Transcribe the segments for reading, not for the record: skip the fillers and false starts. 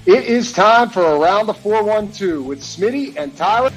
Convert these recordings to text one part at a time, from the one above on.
It is time for Around the 412 with Smitty and Tyler.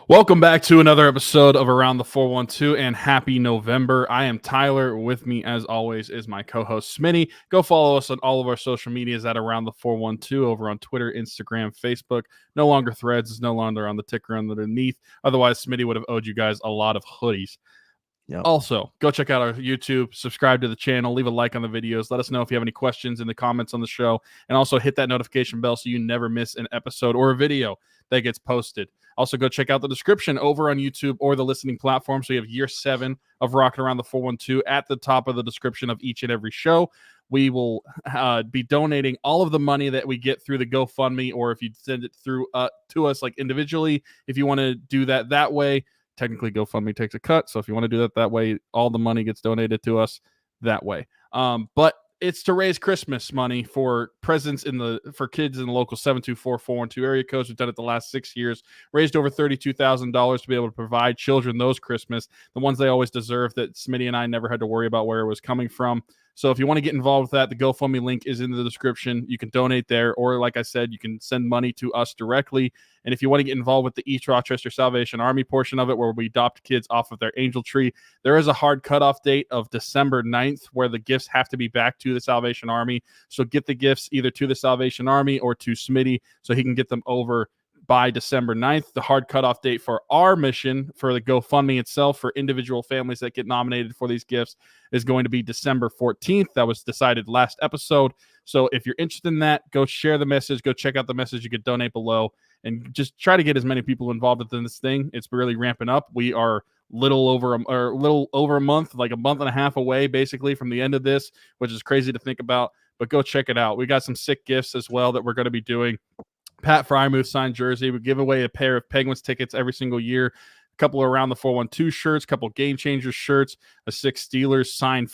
Welcome back to another episode of Around the 412 and happy November. I am Tyler. With me, as always, is my co-host Smitty. Go follow us on all of our social medias at Around the 412 over on Twitter, Instagram, Facebook. No longer Threads, is no longer on the ticker underneath. Otherwise, Smitty would have owed you guys a lot of hoodies. Yep. Also, go check out our YouTube, subscribe to the channel, leave a like on the videos. Let us know if you have any questions in the comments on the show, and also hit that notification bell so you never miss an episode or a video that gets posted. Also, go check out the description over on YouTube or the listening platform. So you have year 7 of Rocking Around the 412 at the top of the description of each and every show. We will be donating all of the money that we get through the GoFundMe, or if you send it through to us like individually, if you want to do that way. Technically, GoFundMe takes a cut, so if you want to do that way, all the money gets donated to us that way. But it's to raise Christmas money for presents for kids in the local 724-412 area codes. We've done it the last 6 years, raised over $32,000 to be able to provide children those Christmas, the ones they always deserve, that Smitty and I never had to worry about where it was coming from. So if you want to get involved with that, the GoFundMe link is in the description. You can donate there, or like I said, you can send money to us directly. And if you want to get involved with the East Rochester Salvation Army portion of it, where we adopt kids off of their angel tree, there is a hard cutoff date of December 9th where the gifts have to be back to the Salvation Army. So get the gifts either to the Salvation Army or to Smitty so he can get them over by December 9th. The hard cutoff date for our mission for the GoFundMe itself for individual families that get nominated for these gifts is going to be December 14th. That was decided last episode. So if you're interested in that, go share the message, go check out the message. You can donate below and just try to get as many people involved in this thing. It's really ramping up. We are little over a month, like a month and a half away basically from the end of this, which is crazy to think about, but go check it out. We got some sick gifts as well that we're going to be doing. Pat Frymuth signed jersey. We give away a pair of Penguins tickets every single year. A couple of Around the 412 shirts, a couple of Game Changers shirts, a 6 Steelers signed.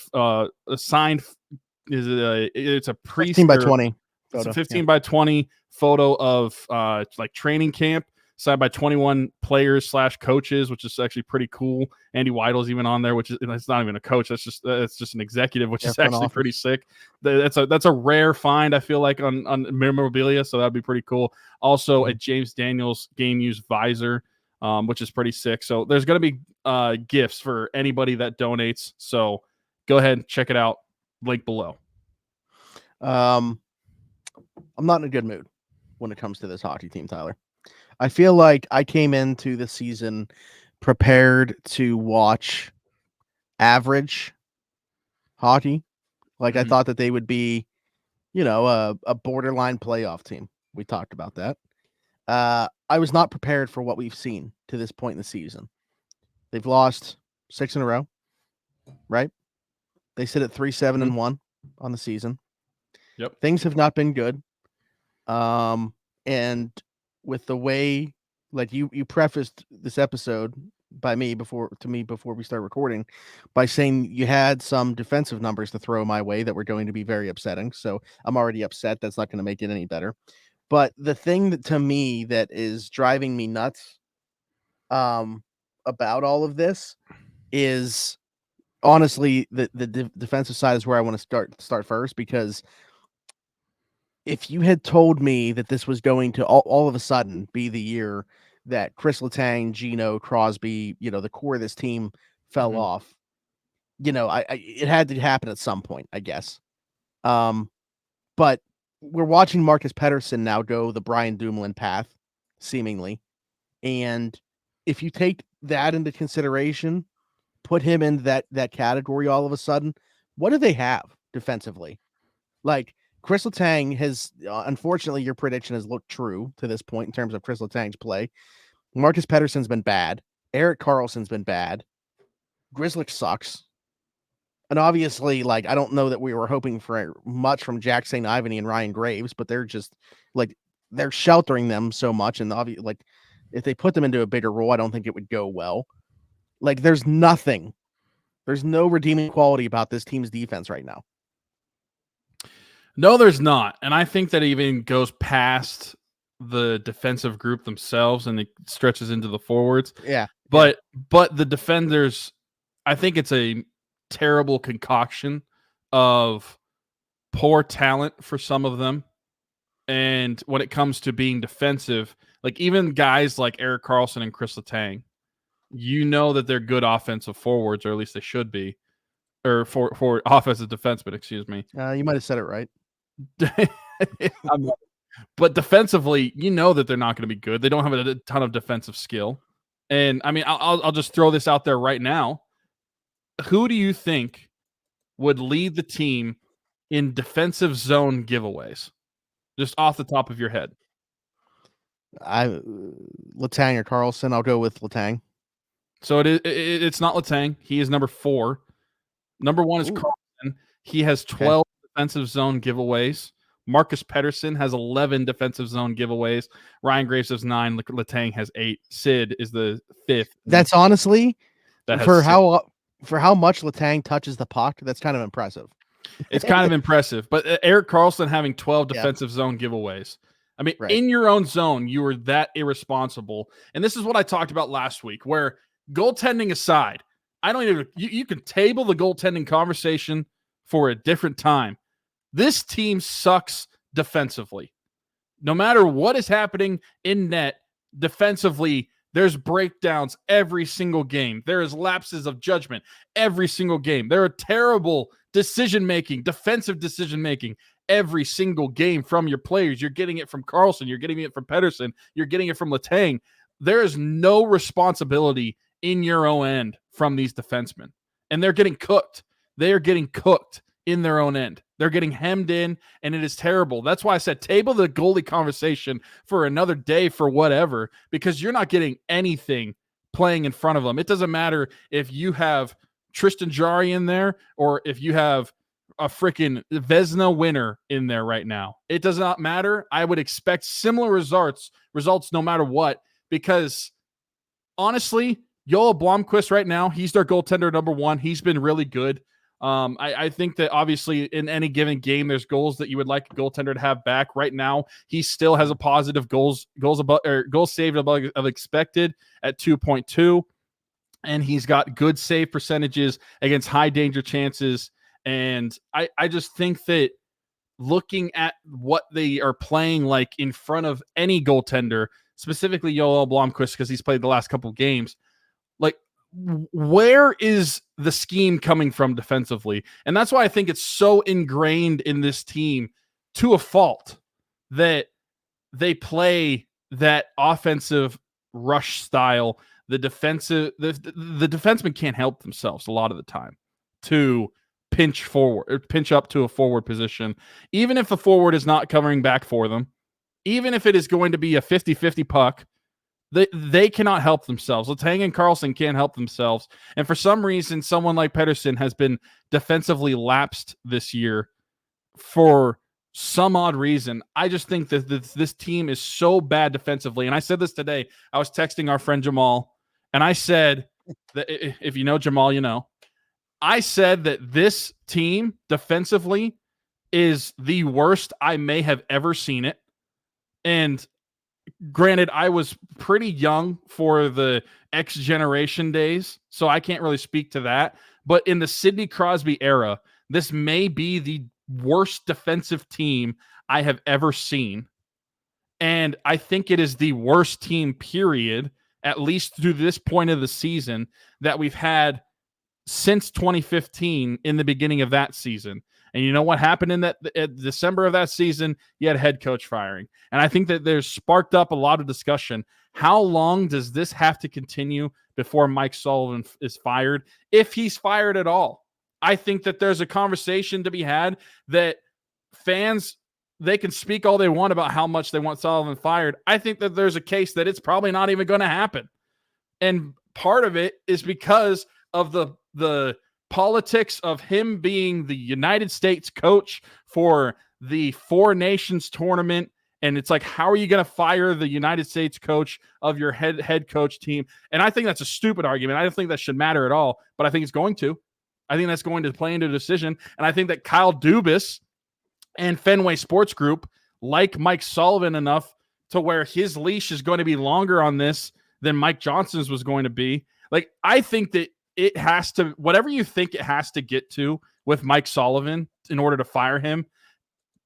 It's a pre 15 by 20. It's a 15 by 20 photo of like training camp, signed by 21 players / coaches, which is actually pretty cool. Andy Weidel's even on there, which is, it's not even a coach. That's just an executive, which is actually pretty sick. That's a rare find, I feel like, on memorabilia. So that'd be pretty cool. Also a James Daniels game used visor, which is pretty sick. So there's going to be gifts for anybody that donates. So go ahead and check it out. Link below. I'm not in a good mood when it comes to this hockey team, Tyler. I feel like I came into the season prepared to watch average hockey. Like I thought that they would be, a borderline playoff team. We talked about that. I was not prepared for what we've seen to this point in the season. They've lost 6 in a row, right? They sit at 3-7-1 on the season. Yep. Things have not been good. And with the way, like you prefaced this episode before we start recording by saying you had some defensive numbers to throw my way that were going to be very upsetting. So I'm already upset. That's not going to make it any better. But the thing that to me that is driving me nuts about all of this is honestly the defensive side is where I want to start first, because if you had told me that this was going to all of a sudden be the year that Kris Letang, Gino, Crosby, the core of this team fell off, it had to happen at some point, I guess. But we're watching Marcus Pettersson now go the Brian Dumoulin path, seemingly. And if you take that into consideration, put him in that category all of a sudden, what do they have defensively? Like, Kris Letang has, unfortunately, your prediction has looked true to this point in terms of Kris Letang's play. Marcus Pettersson's been bad. Erik Karlsson's been bad. Grzelcyk sucks. And obviously, like, I don't know that we were hoping for much from Jack St. Ivany and Ryan Graves, but they're just, like, they're sheltering them so much. And, like, if they put them into a bigger role, I don't think it would go well. Like, there's nothing. There's no redeeming quality about this team's defense right now. No, there's not. And I think that even goes past the defensive group themselves and it stretches into the forwards. Yeah. But the defenders, I think it's a terrible concoction of poor talent for some of them. And when it comes to being defensive, like even guys like Erik Karlsson and Kris Letang, you know that they're good offensive forwards, or at least they should be, or for offensive defensemen, excuse me. You might have said it right. But defensively, you know that they're not going to be good. They don't have a ton of defensive skill. And I mean, I'll just throw this out there right now. Who do you think would lead the team in defensive zone giveaways? Just off the top of your head. Letang or Karlsson. I'll go with Letang. So it's not Letang. He is number 4. Number 1 is Karlsson. He has 12 defensive zone giveaways. Marcus Pettersson has 11 defensive zone giveaways. Ryan Graves has 9. Letang has 8. Sid is the 5th. That's honestly for 6. how much Letang touches the puck. That's kind of impressive. It's kind of impressive. But Erik Karlsson having 12 defensive zone giveaways. I mean, in your own zone, you were that irresponsible. And this is what I talked about last week, where goaltending aside, I don't even you can table the goaltending conversation for a different time. This team sucks defensively. No matter what is happening in net, defensively, there's breakdowns every single game. There is lapses of judgment every single game. There are terrible decision-making, defensive decision-making every single game from your players. You're getting it from Karlsson. You're getting it from Pettersson. You're getting it from Letang. There is no responsibility in your own end from these defensemen. And they're getting cooked. They are getting cooked in their own end. They're getting hemmed in, and it is terrible. That's why I said table the goalie conversation for another day for whatever, because you're not getting anything playing in front of them. It doesn't matter if you have Tristan Jarry in there or if you have a freaking Vezina winner in there right now. It does not matter. I would expect similar results no matter what, because honestly, Joel Blomqvist right now, he's their goaltender number 1. He's been really good. I think that obviously in any given game, there's goals that you would like a goaltender to have back. Right now, he still has a positive goals saved above of expected at 2.2, and he's got good save percentages against high danger chances. And I just think that looking at what they are playing like in front of any goaltender, specifically Joel Blomqvist, because he's played the last couple of games, like, where is the scheme coming from defensively? And that's why I think it's so ingrained in this team to a fault that they play that offensive rush style. The defensemen can't help themselves a lot of the time to pinch up to a forward position, even if the forward is not covering back for them, even if it is going to be a 50-50 puck. They cannot help themselves. Letang and Karlsson can't help themselves. And for some reason, someone like Pettersson has been defensively lapsed this year for some odd reason. I just think that this team is so bad defensively. And I said this today. I was texting our friend Jamal, and I said that if you know Jamal, you know. I said that this team defensively is the worst I may have ever seen it. And granted, I was pretty young for the X generation days, so I can't really speak to that. But in the Sidney Crosby era, this may be the worst defensive team I have ever seen. And I think it is the worst team, period, at least through this point of the season, that we've had since 2015 in the beginning of that season. And you know what happened in that December of that season? You had a head coach firing. And I think that there's sparked up a lot of discussion. How long does this have to continue before Mike Sullivan is fired? If he's fired at all. I think that there's a conversation to be had that fans, they can speak all they want about how much they want Sullivan fired. I think that there's a case that it's probably not even going to happen. And part of it is because of the politics of him being the United States coach for the Four Nations tournament. And it's like, how are you going to fire the United States coach of your head coach team? And I think that's a stupid argument. I don't think that should matter at all, but I think it's going to. I think that's going to play into a decision. And I think that Kyle Dubas and Fenway Sports Group like Mike Sullivan enough to where his leash is going to be longer on this than Mike Johnson's was going to be. Like, I think that it has to, whatever you think it has to get to with Mike Sullivan in order to fire him,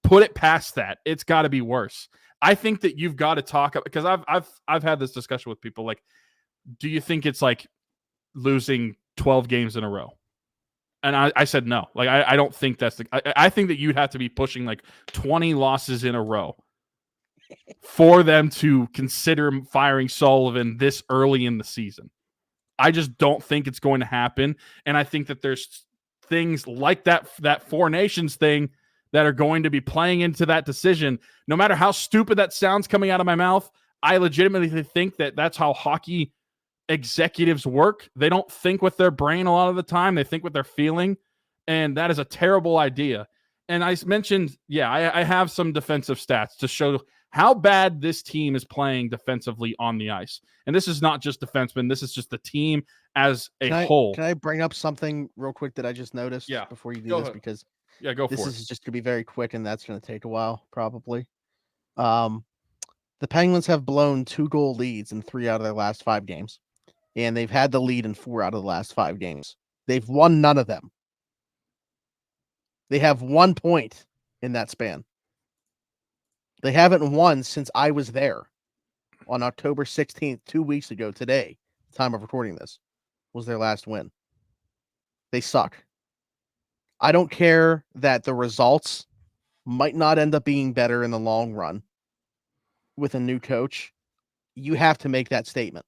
put it past that. It's got to be worse. I think that you've got to talk, because I've had this discussion with people. Like, do you think it's like losing 12 games in a row? And I said no. Like, I don't think that's I think that you'd have to be pushing like 20 losses in a row for them to consider firing Sullivan this early in the season. I just don't think it's going to happen. And I think that there's things like that Four Nations thing that are going to be playing into that decision. No matter how stupid that sounds coming out of my mouth, I legitimately think that that's how hockey executives work. They don't think with their brain a lot of the time. They think with their feeling. And that is a terrible idea. And I mentioned, I have some defensive stats to show how bad this team is playing defensively on the ice. And this is not just defensemen. This is just the team as a whole. Can I bring up something real quick that I just noticed before you do this? Ahead. Because go for it. This is just going to be very quick, and that's going to take a while, probably. The Penguins have blown 2-goal leads in 3 out of their last 5 games, and they've had the lead in 4 out of the last 5 games. They've won none of them. They have 1 point in that span. They haven't won since I was there on October 16th, 2 weeks ago today, time of recording this, was their last win. They suck. I don't care that the results might not end up being better in the long run with a new coach. You have to make that statement.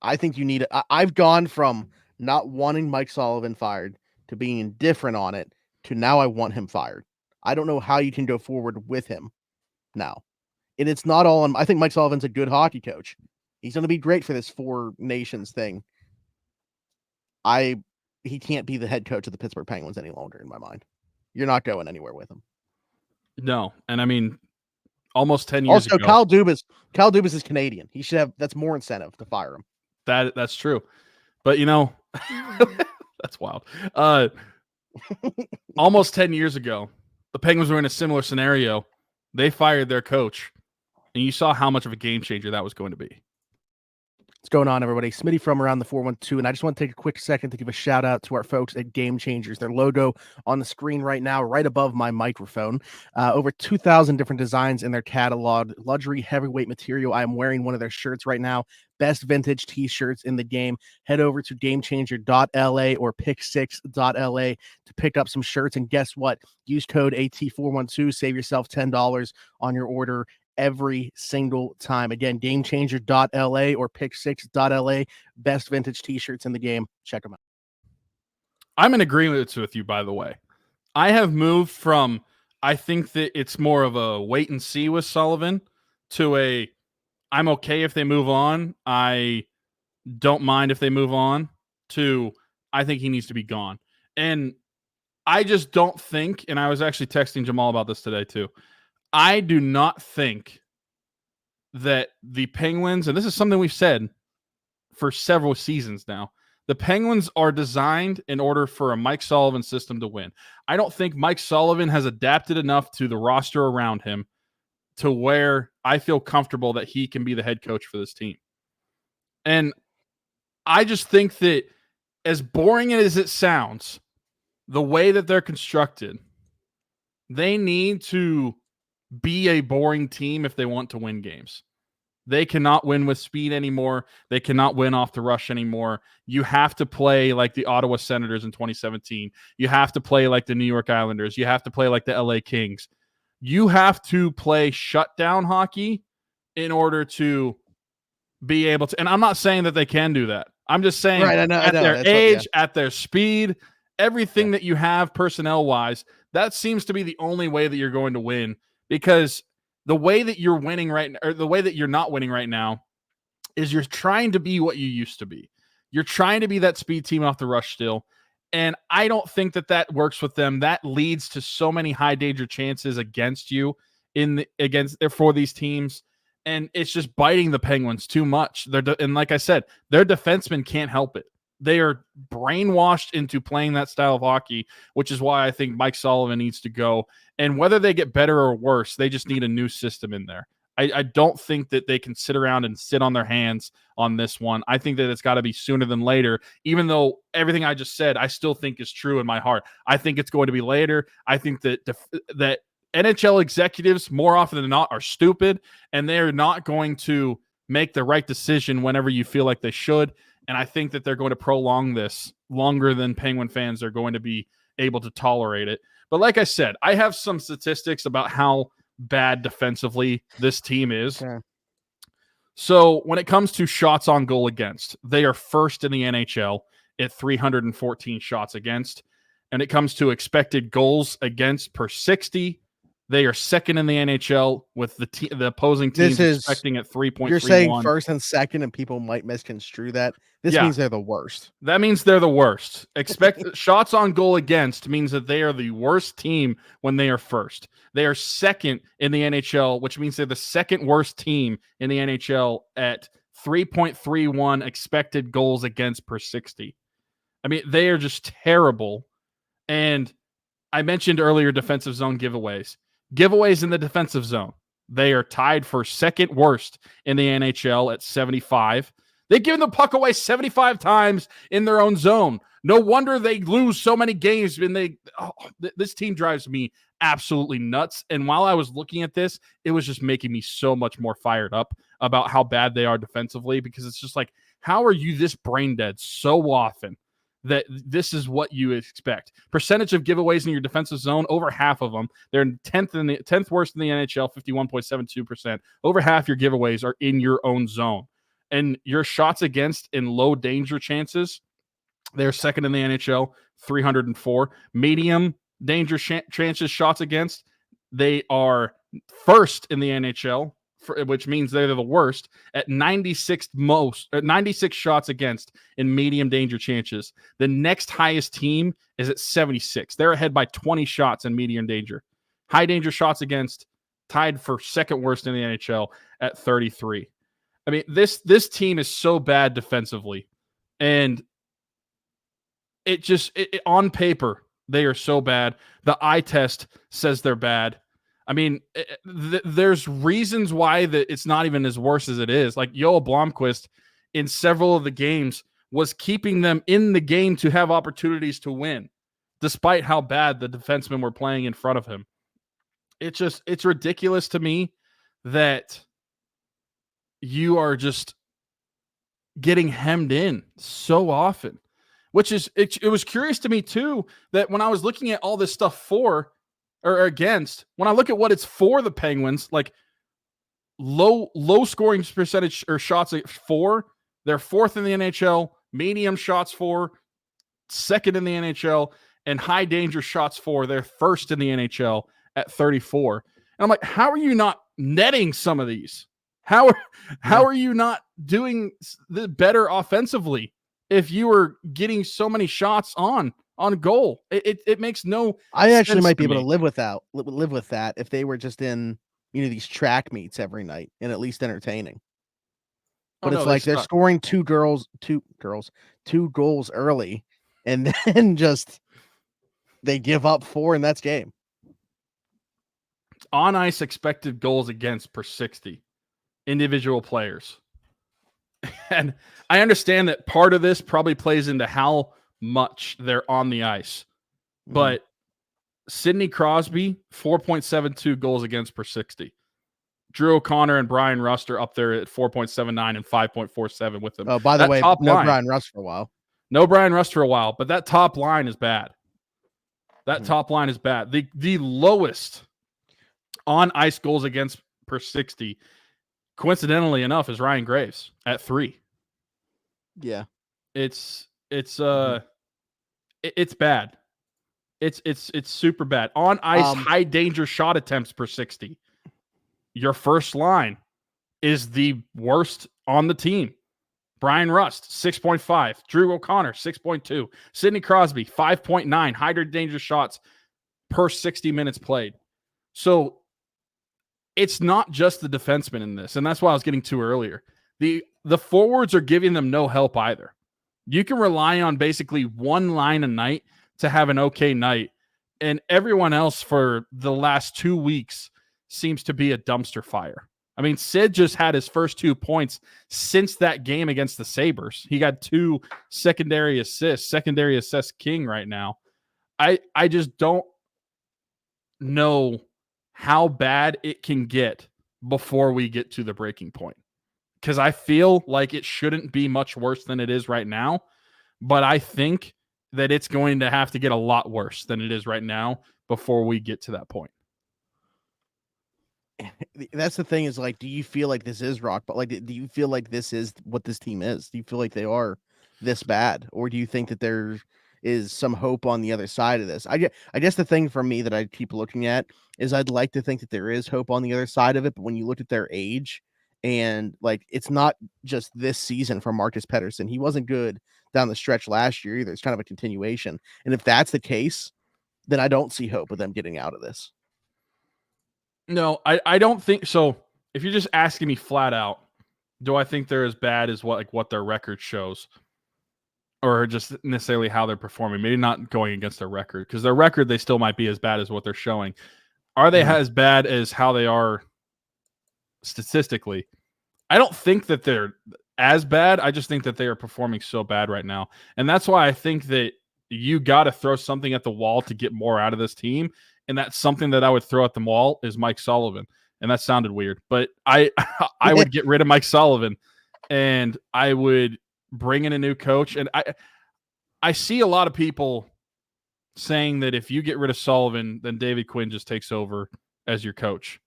I think you need it. I've gone from not wanting Mike Sullivan fired to being indifferent on it to now I want him fired. I don't know how you can go forward with him now. And it's not all on. I think Mike Sullivan's a good hockey coach. He's going to be great for this Four Nations thing. He can't be the head coach of the Pittsburgh Penguins any longer in my mind. You're not going anywhere with him. No. And I mean, almost 10 years ago. Also, Kyle Dubas is Canadian. He should have, that's more incentive to fire him. That's true. But that's wild. Almost 10 years ago, the Penguins were in a similar scenario. They fired their coach, and you saw how much of a game changer that was going to be. What's going on, everybody? Smitty from Around the 412, and I just want to take a quick second to give a shout out to our folks at Game Changers. Their logo on the screen right now, right above my microphone. Over 2,000 different designs in their catalog. Luxury heavyweight material. I am wearing one of their shirts right now. Best vintage t-shirts in the game. Head over to gamechanger.la or pick6.la to pick up some shirts. And guess what? Use code AT412. Save yourself $10 on your order every single time. Again, gamechanger.la or pick6.la. Best vintage t-shirts in the game. Check them out. I'm in agreement with you, by the way. I have moved from, I think that it's more of a wait and see with Sullivan to I'm okay if they move on. I don't mind if they move on to I think he needs to be gone. And I just don't think, and I was actually texting Jamal about this today too, I do not think that the Penguins, and this is something we've said for several seasons now, the Penguins are designed in order for a Mike Sullivan system to win. I don't think Mike Sullivan has adapted enough to the roster around him to where I feel comfortable that he can be the head coach for this team. And I just think that as boring as it sounds, the way that they're constructed, they need to be a boring team if they want to win games. They cannot win with speed anymore. They cannot win off the rush anymore. You have to play like the Ottawa Senators in 2017. You have to play like the New York Islanders. You have to play like the LA Kings. You have to play shutdown hockey in order to be able to. And I'm not saying that they can do that. I'm just saying at their age, at their speed, everything that you have personnel-wise, that seems to be the only way that you're going to win. Because the way that you're winning right now, or the way that you're not winning right now, is you're trying to be what you used to be. You're trying to be that speed team off the rush still. And I don't think that that works with them. That leads to so many high danger chances against you for these teams. And it's just biting the Penguins too much. And like I said, their defensemen can't help it. They are brainwashed into playing that style of hockey, which is why I think Mike Sullivan needs to go. And whether they get better or worse, they just need a new system in there. I don't think that they can sit around and sit on their hands on this one. I think that it's got to be sooner than later, even though everything I just said, I still think is true in my heart. I think it's going to be later. I think that that NHL executives, more often than not, are stupid, and they're not going to make the right decision whenever you feel like they should. And I think that they're going to prolong this longer than Penguin fans are going to be able to tolerate it. But like I said, I have some statistics about how bad defensively this team is. Okay. So when it comes to shots on goal against, they are first in the NHL at 314 shots against. And it comes to expected goals against per 60, they are second in the NHL with the opposing teams expecting at 3.31. You're saying first and second, and people might misconstrue that. This means they're the worst. That means they're the worst. Expect shots on goal against means that they are the worst team when they are first. They are second in the NHL, which means they're the second worst team in the NHL at 3.31 expected goals against per 60. I mean, they are just terrible. And I mentioned earlier defensive zone giveaways. Giveaways in the defensive zone. They are tied for second worst in the NHL at 75. They've given the puck away 75 times in their own zone. No wonder they lose so many games. And this team drives me absolutely nuts. And while I was looking at this, it was just making me so much more fired up about how bad they are defensively, because it's just like, how are you this brain dead so often that this is what you expect? Percentage of giveaways in your defensive zone, over half of them. They're 10th worst in the NHL, 51.72%. Over half your giveaways are in your own zone. And your shots against in low danger chances, they're second in the NHL, 304. Medium danger chances shots against, they are first in the NHL, which means they're the worst at 96 shots against in medium danger chances. The next highest team is at 76. They're ahead by 20 shots in medium danger. High danger shots against, tied for second worst in the NHL at 33. I mean, this team is so bad defensively, and it on paper, they are so bad. The eye test says they're bad. I mean, there's reasons why it's not even as worse as it is. Like Joel Blomqvist in several of the games was keeping them in the game to have opportunities to win, despite how bad the defensemen were playing in front of him. It's ridiculous to me that you are just getting hemmed in so often, which is, it was curious to me too, that when I was looking at all this stuff for or against, when I look at what it's for the Penguins, like low scoring percentage or shots for, they're fourth in the NHL, medium shots for, second in the NHL, and high danger shots for, they're first in the NHL at 34. And I'm like, how are you not netting some of these? How are you not doing the better offensively if you were getting so many shots on goal? It makes no. I actually might be able to live with that if they were just in these track meets every night and at least entertaining. But it's like they're scoring two goals early, and then just they give up 4, and that's game. On ice expected goals against per 60. Individual players. And I understand that part of this probably plays into how much they're on the ice. But Sidney Crosby, 4.72 goals against per 60. Drew O'Connor and Brian Rust are up there at 4.79 and 5.47 with them. Oh, by the way, no Brian Rust for a while. No Brian Rust for a while, but that top line is bad. Top line is bad. The lowest on ice goals against per 60, coincidentally enough, is Ryan Graves at 3. Yeah. It's bad. It's super bad. On ice, high danger shot attempts per 60. Your first line is the worst on the team. Brian Rust, 6.5. Drew O'Connor, 6.2. Sidney Crosby, 5.9. High danger shots per 60 minutes played. So it's not just the defensemen in this, and that's why I was getting to earlier. The forwards are giving them no help either. You can rely on basically one line a night to have an okay night, and everyone else for the last 2 weeks seems to be a dumpster fire. I mean, Sid just had his first 2 points since that game against the Sabres. He got 2 secondary assist king right now. I just don't know how bad it can get before we get to the breaking point. Because I feel like it shouldn't be much worse than it is right now. But I think that it's going to have to get a lot worse than it is right now before we get to that point. That's the thing is, like, do you feel like this is rock? But like, do you feel like this is what this team is? Do you feel like they are this bad? Or do you think that there is some hope on the other side of this? I guess the thing for me that I keep looking at is I'd like to think that there is hope on the other side of it. But when you look at their age and like, it's not just this season for Marcus Pettersson. He wasn't good down the stretch last year either. It's kind of a continuation. And if that's the case, then I don't see hope of them getting out of this. No, I don't think so. If you're just asking me flat out, do I think they're as bad as what their record shows? Or just necessarily how they're performing? Maybe not going against their record, because their record, they still might be as bad as what they're showing. Are they as bad as how they are statistically? I don't think that they're as bad. I just think that they are performing so bad right now. And that's why I think that you got to throw something at the wall to get more out of this team. And that's something that I would throw at the wall is Mike Sullivan. And that sounded weird, but I would get rid of Mike Sullivan and I would bring in a new coach. And I see a lot of people saying that if you get rid of Sullivan, then David Quinn just takes over as your coach.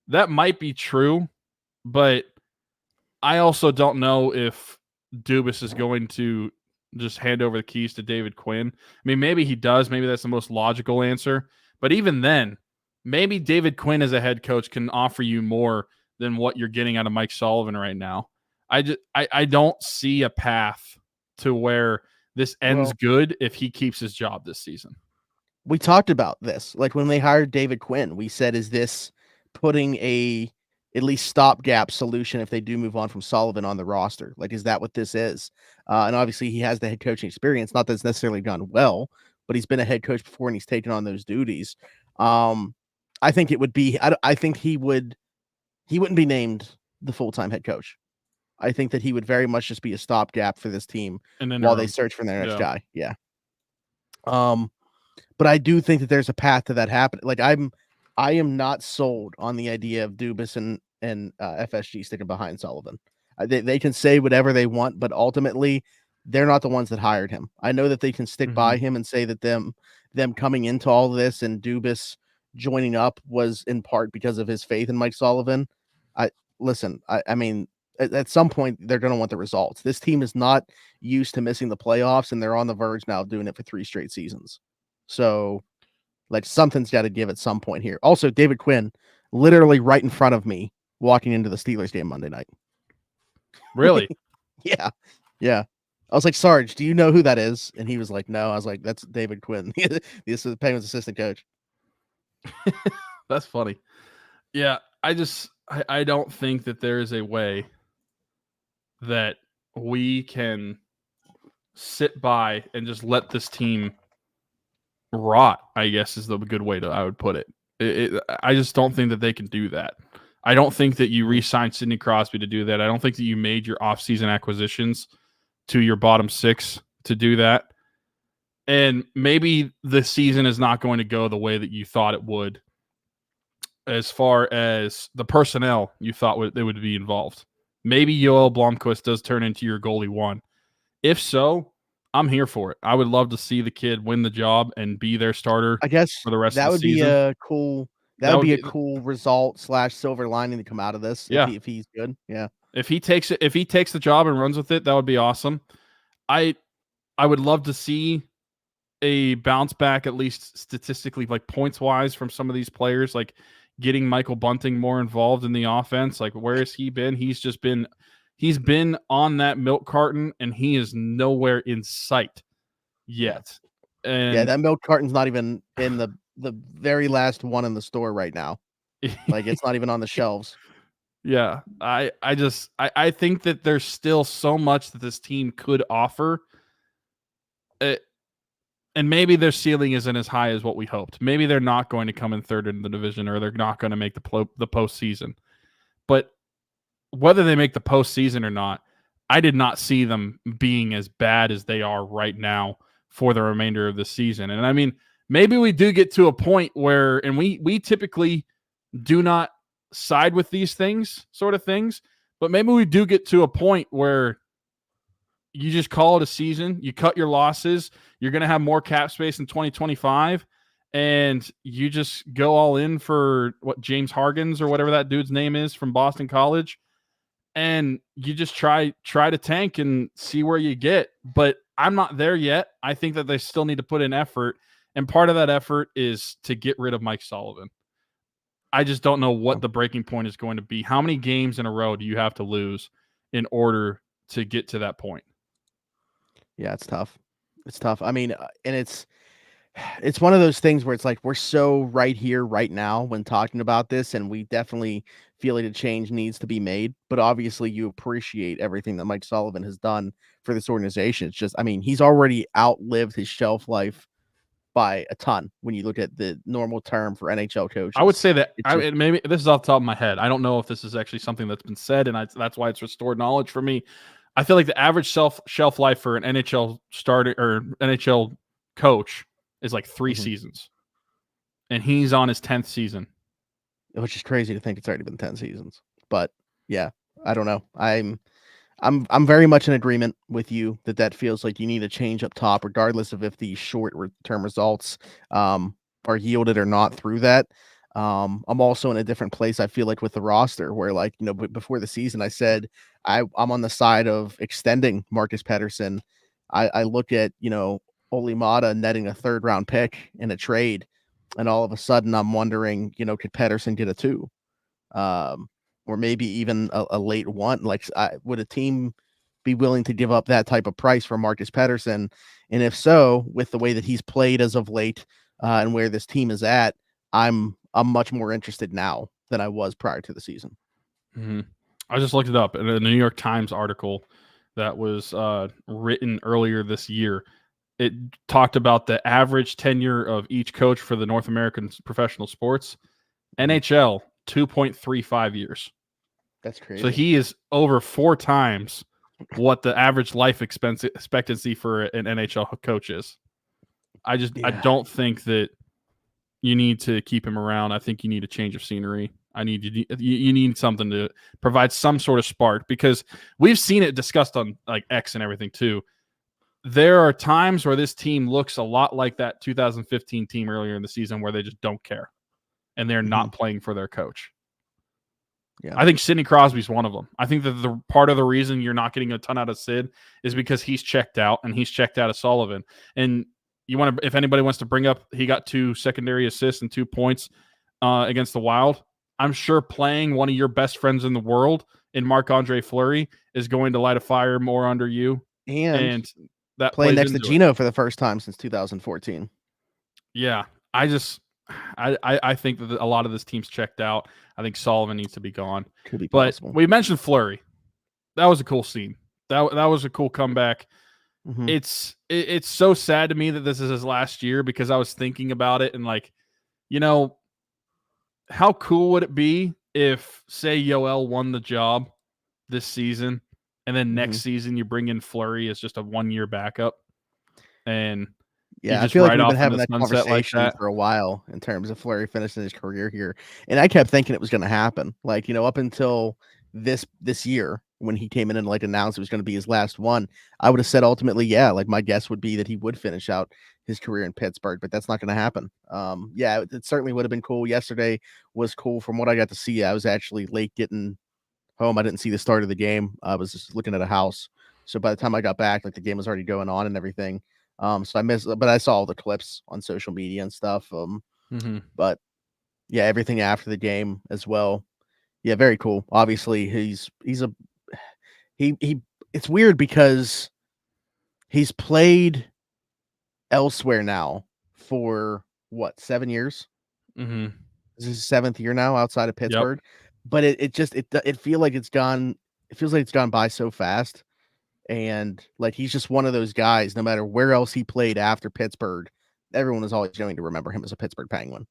That might be true, but I also don't know if Dubas is going to just hand over the keys to David Quinn. I mean, maybe he does. Maybe that's the most logical answer. But even then, maybe David Quinn as a head coach can offer you more than what you're getting out of Mike Sullivan right now. I don't see a path to where this ends good if he keeps his job this season. We talked about this. Like when they hired David Quinn, we said, is this putting a at least stopgap solution if they do move on from Sullivan on the roster? Like, is that what this is? And obviously he has the head coaching experience. Not that it's necessarily gone well, but he's been a head coach before and he's taken on those duties. I think it would be, I think he wouldn't be named the full-time head coach. I think that he would very much just be a stopgap for this team while they search for their next guy. Yeah. But I do think that there's a path to that happening. Like I am not sold on the idea of Dubas and FSG sticking behind Sullivan. They can say whatever they want, but ultimately they're not the ones that hired him. I know that they can stick by him and say that them coming into all of this and Dubas joining up was in part because of his faith in Mike Sullivan. I mean, at some point they're going to want the results. This team is not used to missing the playoffs, and they're on the verge now of doing it for 3 straight seasons. So, like, something's got to give at some point here. Also, David Quinn, literally right in front of me, walking into the Steelers game Monday night. Really? Yeah. I was like, Sarge, do you know who that is? And he was like, no. I was like, that's David Quinn. This is the Penguins assistant coach. That's funny. Yeah, I don't think that there is a way that we can sit by and just let this team rot, I guess is the good way I would put it. I just don't think that they can do that. I don't think that you re-signed Sidney Crosby to do that. I don't think that you made your off-season acquisitions to your bottom 6 to do that. And maybe the season is not going to go the way that you thought it would as far as the personnel you thought they would be involved. Maybe Joel Blomqvist does turn into your goalie 1. If so, I'm here for it. I would love to see the kid win the job and be their starter. I guess for the rest of the season. That would be a cool result / silver lining to come out of this. Yeah. If he's good. Yeah. If he takes the job and runs with it, that would be awesome. I would love to see a bounce back, at least statistically, like points wise, from some of these players, like getting Michael Bunting more involved in the offense. Like, where has he been? He's been on that milk carton and he is nowhere in sight yet. And yeah, that milk carton's not even in the very last one in the store right now. Like, it's not even on the shelves. Yeah. I think that there's still so much that this team could offer. And maybe their ceiling isn't as high as what we hoped. Maybe they're not going to come in third in the division, or they're not going to make the postseason. But whether they make the postseason or not, I did not see them being as bad as they are right now for the remainder of the season. And I mean, maybe we do get to a point where, and we typically do not side with these sort of things, but maybe we do get to a point where you just call it a season, you cut your losses, you're going to have more cap space in 2025, and you just go all in for what James Hargens or whatever that dude's name is from Boston College, and you just try to tank and see where you get. But I'm not there yet. I think that they still need to put in effort, and part of that effort is to get rid of Mike Sullivan. I just don't know what the breaking point is going to be. How many games in a row do you have to lose in order to get to that point? Yeah, it's tough. It's tough. I mean, and it's one of those things where it's like we're so right here, right now when talking about this, and we definitely feel like a change needs to be made. But obviously, you appreciate everything that Mike Sullivan has done for this organization. It's just, I mean, he's already outlived his shelf life by a ton when you look at the normal term for NHL coaches. I would say that maybe this is off the top of my head. I don't know if this is actually something that's been said, and that's why it's restored knowledge for me. I feel like the average shelf life for an NHL starter or NHL coach is like 3 seasons, and he's on his 10th season, which is crazy to think it's already been 10 seasons. But yeah, I don't know. I'm very much in agreement with you that feels like you need a change up top, regardless of if the short-term results are yielded or not through that. I'm also in a different place, I feel like, with the roster where, like, you know, before the season, I said I'm on the side of extending Marcus Pettersson. I look at, you know, Olli Maatta netting a 3rd-round pick in a trade, and all of a sudden I'm wondering, you know, could Pettersson get a 2? Or maybe even a late 1. Like, would a team be willing to give up that type of price for Marcus Pettersson? And if so, with the way that he's played as of late and where this team is at, I'm much more interested now than I was prior to the season. I just looked it up in a New York Times article that was written earlier this year. It talked about the average tenure of each coach for the North American professional sports. NHL, 2.35 years. That's crazy. So he is over 4 times what the average life expectancy for an NHL coach is. I don't think that you need to keep him around. I think you need a change of scenery. You need something to provide some sort of spark, because we've seen it discussed on like X and everything too. There are times where this team looks a lot like that 2015 team earlier in the season where they just don't care and they're not playing for their coach. Yeah, I think Sidney Crosby's one of them. I think that the part of the reason you're not getting a ton out of Sid is because he's checked out, and he's checked out of Sullivan. And if anybody wants to bring up, he got 2 secondary assists and 2 points against the Wild. I'm sure playing one of your best friends in the world in Marc-Andre Fleury is going to light a fire more under you. And that playing next to Gino for the first time since 2014. Yeah, I think that a lot of this team's checked out. I think Sullivan needs to be gone. Could be possible. But we mentioned Fleury. That was a cool scene. That was a cool comeback. It's so sad to me that this is his last year, because I was thinking about it and, like, you know, how cool would it be if, say, Joel won the job this season, and then next season you bring in Fleury as just a 1-year backup, and I feel like we've been having that conversation for a while in terms of Fleury finishing his career here, and I kept thinking it was going to happen. Like, you know, up until this year when he came in and like announced it was going to be his last one, I would have said ultimately, yeah, like my guess would be that he would finish out his career in Pittsburgh, but that's not going to happen. Yeah, it certainly would have been cool. Yesterday was cool from what I got to see. I was actually late getting home. I didn't see the start of the game. I was just looking at a house. So by the time I got back, like the game was already going on and everything. So I missed, but I saw all the clips on social media and stuff. But yeah, everything after the game as well. Yeah, very cool. Obviously, it's weird because he's played elsewhere now for what, 7 years? This is his 7th year now outside of Pittsburgh. Yep. But it feels like it's gone by so fast. And like, he's just one of those guys, no matter where else he played after Pittsburgh, everyone is always going to remember him as a Pittsburgh Penguin.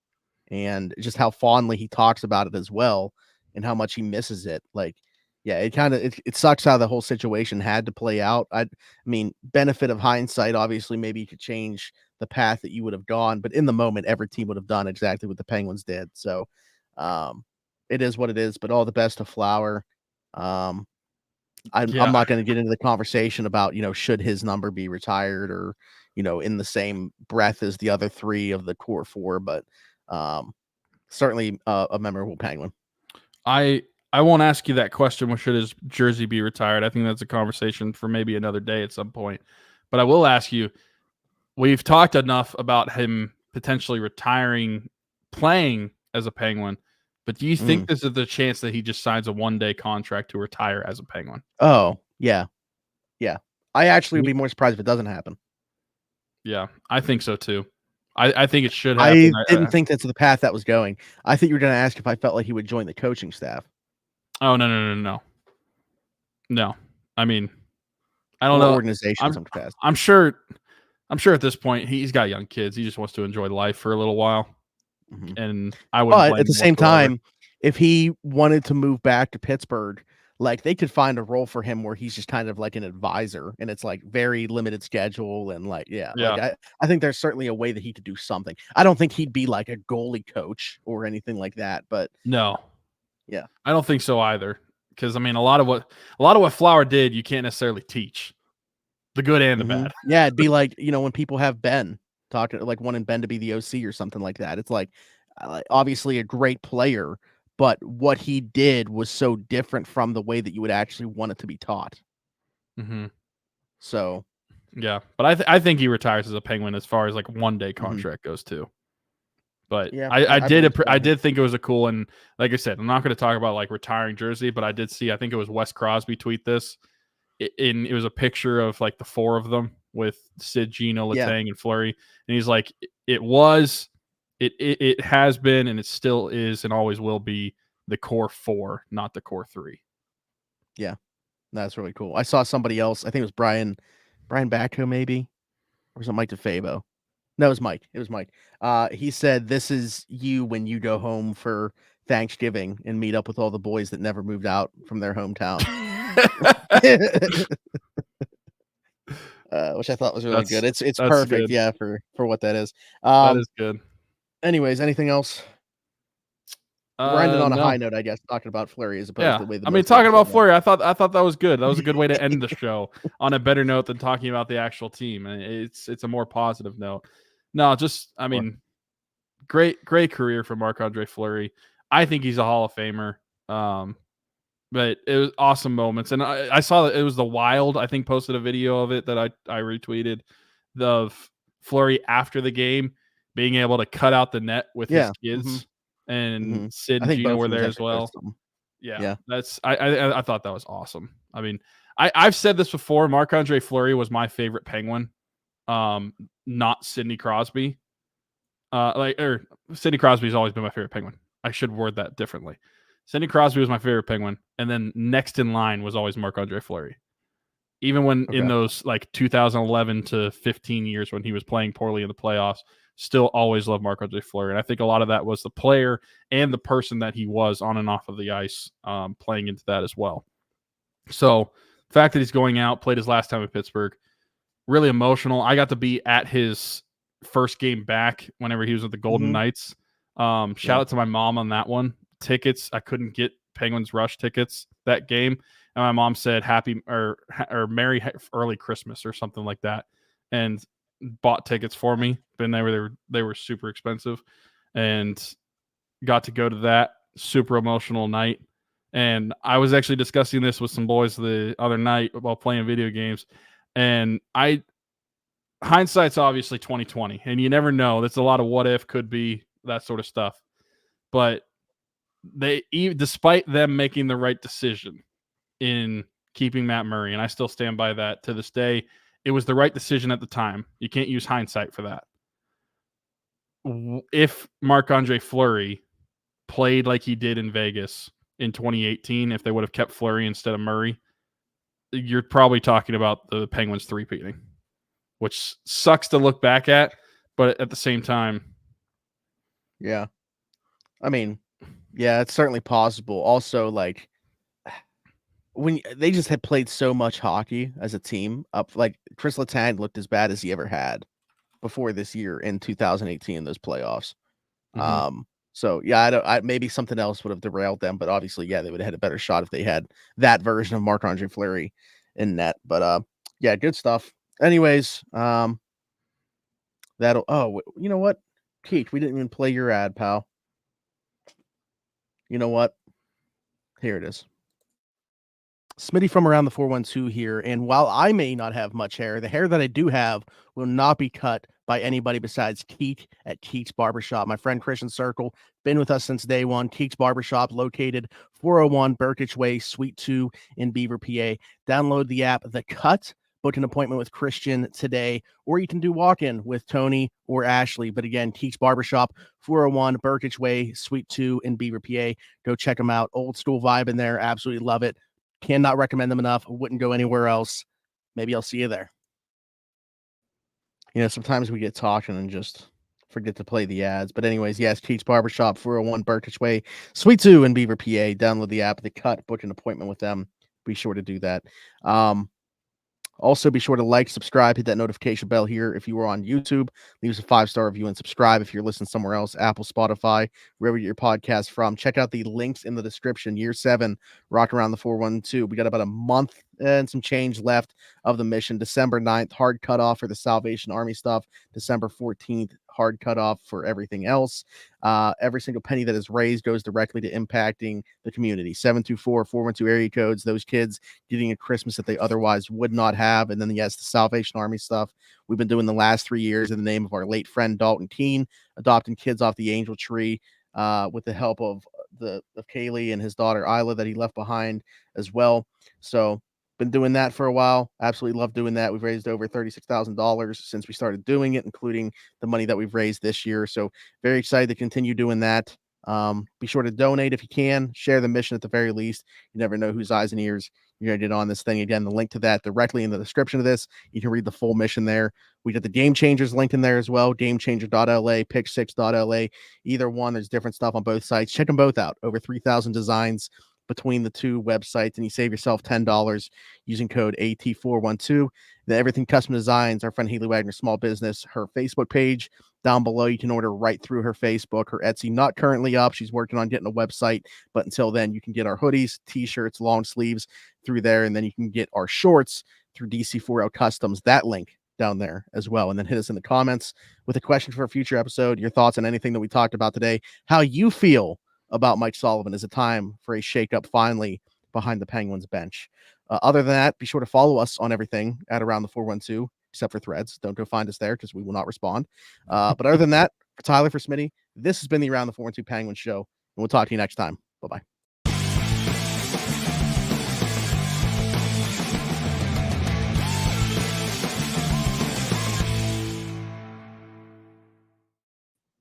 And just how fondly he talks about it as well and how much he misses it. Like, yeah, it sucks how the whole situation had to play out. I mean, benefit of hindsight, obviously, maybe you could change the path that you would have gone, but in the moment, every team would have done exactly what the Penguins did. So, it is what it is. But all the best to Flower. I'm not going to get into the conversation about, should his number be retired or, in the same breath as the other three of the core four, but certainly a memorable Penguin. I won't ask you that question. Well, should his jersey be retired? I think that's a conversation for maybe another day at some point. But I will ask you, we've talked enough about him potentially retiring, playing as a Penguin. But do you think this is the chance that he just signs a one-day contract to retire as a Penguin? Oh, yeah. Yeah. I actually would be more surprised if it doesn't happen. Yeah, I think so too. I think it should happen. I didn't think that's the path that was going. I think you were going to ask if I felt like he would join the coaching staff. Oh, no. No. I mean, I don't know. Organization in some capacity. I'm sure at this point he's got young kids. He just wants to enjoy life for a little while. Mm-hmm. And I wouldn't. But at the same time, if he wanted to move back to Pittsburgh, like they could find a role for him where he's just kind of like an advisor and it's like very limited schedule and like, like I think there's certainly a way that he could do something. I don't think he'd be like a goalie coach or anything like that, but no. Yeah. I don't think so either. Because I mean a lot of what Flower did, you can't necessarily teach. The good and the bad. Yeah, it'd be like, when people have Ben talking, like wanting Ben to be the OC or something like that. It's like obviously a great player, but what he did was so different from the way that you would actually want it to be taught. Mm-hmm. So, yeah, but I think he retires as a Penguin as far as like one-day contract goes too. But yeah, I did think it was a cool, and like I said, I'm not going to talk about like retiring jersey, but I did see, I think it was Wes Crosby tweet this. It was a picture of like the four of them with Sid, Gino, Letang, and Fleury, and he's like, it has been, and it still is, and always will be the core four, not the core three. Yeah, that's really cool. I saw somebody else. I think it was Brian Bacco, maybe, or was it Mike DeFabo? No, it was Mike. He said, "This is you when you go home for Thanksgiving and meet up with all the boys that never moved out from their hometown." Which I thought was really good. It's perfect, good. Yeah, for what that is. That is good. Anyways, anything else? We're ending on a high note, I guess, talking about Fleury as opposed to the way. I mean, talking about Fleury, I thought that was good. That was a good way to end the show on a better note than talking about the actual team. And it's a more positive note. No, just I mean, great career for Marc-Andre Fleury. I think he's a Hall of Famer. But it was awesome moments. And I saw that it was the Wild, I think, posted a video of it that I retweeted, of Fleury after the game being able to cut out the net with his kids. And Sid and Gino were there as well. Yeah. That's I thought that was awesome. I mean, I've said this before. Marc-Andre Fleury was my favorite Penguin. Not Sidney Crosby. Sidney Crosby's always been my favorite Penguin. I should word that differently. Sidney Crosby was my favorite Penguin, and then next in line was always Marc-Andre Fleury. Even when in those like 2011 to 15 years when he was playing poorly in the playoffs, still always loved Marc-Andre Fleury. And I think a lot of that was the player and the person that he was on and off of the ice, playing into that as well. So the fact that he's going out, played his last time in Pittsburgh, really emotional. I got to be at his first game back whenever he was with the Golden Knights. Shout out to my mom on that one. Tickets, I couldn't get Penguins Rush tickets that game, and my mom said happy or Merry early Christmas or something like that, and bought tickets for me. But they were super expensive, and got to go to that super emotional night. And I was actually discussing this with some boys the other night while playing video games, and hindsight's obviously 2020, and you never know. That's a lot of what if, could be, that sort of stuff, but despite them making the right decision in keeping Matt Murray, and I still stand by that to this day, it was the right decision at the time. You can't use hindsight for that. If Marc-Andre Fleury played like he did in Vegas in 2018, if they would have kept Fleury instead of Murray, you're probably talking about the Penguins three-peating, which sucks to look back at, but at the same time, yeah. I mean, Yeah, it's certainly possible. Also, like when they just had played so much hockey as a team, up like Kris Letang looked as bad as he ever had before this year in 2018 in those playoffs. So yeah, maybe something else would have derailed them, but obviously, yeah, they would have had a better shot if they had that version of Marc-Andre Fleury in net. But yeah, good stuff. Anyways, that'll. Oh, you know what, Keith, we didn't even play your ad, pal. You know what? Here it is. Smitty from Around the 412 here. And while I may not have much hair, the hair that I do have will not be cut by anybody besides Keith at Keith's Barbershop. My friend Christian Circle, been with us since day one. Keith's Barbershop, located 401 Burkitch Way, Suite 2 in Beaver, PA. Download the app The Cut. Book an appointment with Christian today, or you can do walk-in with Tony or Ashley. But again, Keith's Barbershop, 401 Burkitch Way, Suite 2 in Beaver, PA. Go check them out. Old school vibe in there. Absolutely love it. Cannot recommend them enough. Wouldn't go anywhere else. Maybe I'll see you there. You know, sometimes we get talking and just forget to play the ads. But anyways, yes, Keith's Barbershop, 401 Burkitch Way, Suite 2 in Beaver, PA. Download the app, The Cut, book an appointment with them. Be sure to do that. Also, be sure to like, subscribe, hit that notification bell here. If you are on YouTube, leave us a 5-star review and subscribe. If you're listening somewhere else, Apple, Spotify, wherever you get your podcast from, check out the links in the description. Year 7, Rock Around the 412. We got about a month and some change left of the mission. December 9th, hard cutoff for the Salvation Army stuff. December 14th, hard cutoff for everything else. Every single penny that is raised goes directly to impacting the community. 724-412 area codes, those kids getting a Christmas that they otherwise would not have. And then, yes, the Salvation Army stuff we've been doing the last 3 years in the name of our late friend Dalton Keene, adopting kids off the Angel Tree with the help of Kaylee and his daughter Isla that he left behind as well. So been doing that for a while. Absolutely love doing that. We've raised over $36,000 since we started doing it, including the money that we've raised this year. So very excited to continue doing that. Be sure to donate if you can. Share the mission at the very least. You never know whose eyes and ears you're going to get on this thing. Again, the link to that directly in the description of this. You can read the full mission there. We got the Game Changers link in there as well. GameChanger.la, Pick6.la. Either one, there's different stuff on both sites. Check them both out. Over 3,000 designs between the two websites, and you save yourself $10 using code AT412. The Everything Custom Designs, our friend Haley Wagner Small Business, her Facebook page down below. You can order right through her Facebook. Her Etsy not currently up. She's working on getting a website, but until then, you can get our hoodies, t-shirts, long sleeves through there, and then you can get our shorts through DC4L Customs. That link down there as well. And then hit us in the comments with a question for a future episode, your thoughts on anything that we talked about today, how you feel about Mike Sullivan. Is it time for a shakeup finally behind the Penguins bench? Other than that, be sure to follow us on everything at Around the 412, except for Threads. Don't go find us there because we will not respond. But other than that, for Tyler, for Smitty, this has been the Around the 412 Penguins show, and we'll talk to you next time. Bye-bye.